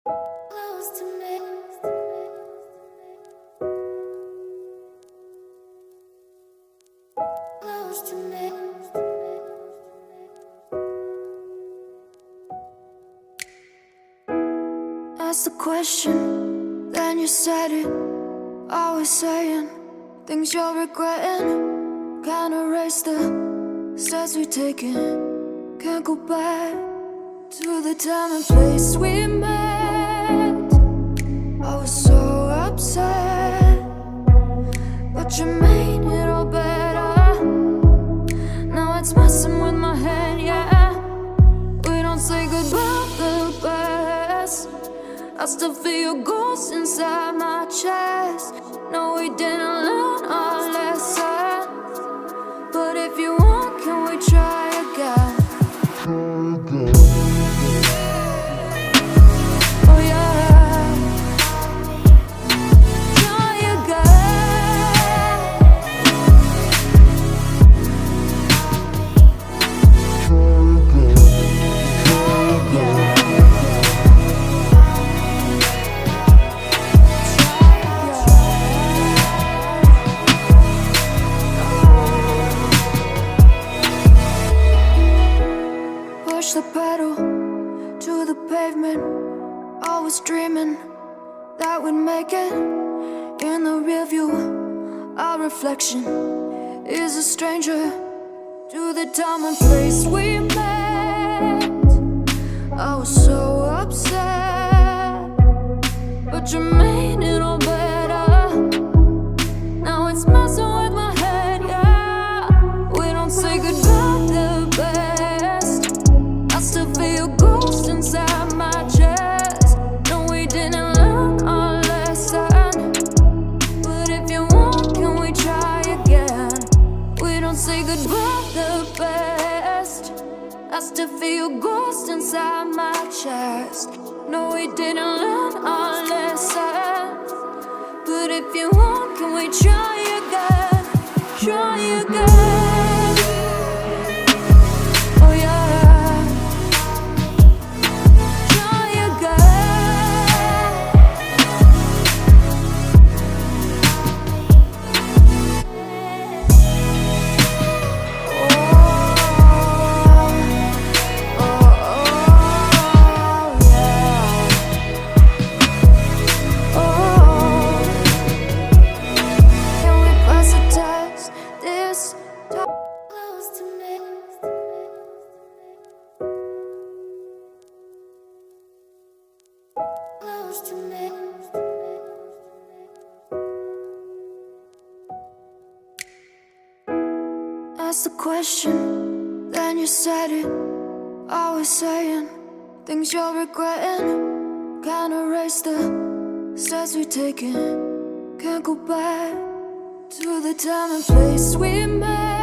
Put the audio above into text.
Close to me. Close to me. Ask the question, then you said it. Always saying things you're regretting. Can't erase the steps we've taken. Can't go back to the time and place we met. I was so upset, but you made it all better. Now it's messing with my head, yeah. We don't say goodbye the best. I still feel your ghost inside my chest. No, we didn't learn our lesson, but if you want, can we try again? Oh yeah, try again. Push the pedal to the pavement. Always dreaming that we'd make it. In the rear view, our reflection is a stranger to the time and place we met. I was so upset, but you made it all better. Now it's messing with my head, yeah. We don't say goodbye the best. I still feel your ghost inside my chest. No, we didn't learn our lesson, but if you want, can we try again? We don't say goodbye the best. I still feel your ghost inside my chest. No, we didn't learn our lesson, but if you want, can we try again? Try again. Oh yeah, try again. Can we pass the test this time? Close to me. Close to me. Ask the question, then you said it. Always saying things you're regretting. Can't erase the steps we've taken. Can't go back to the time and place we met.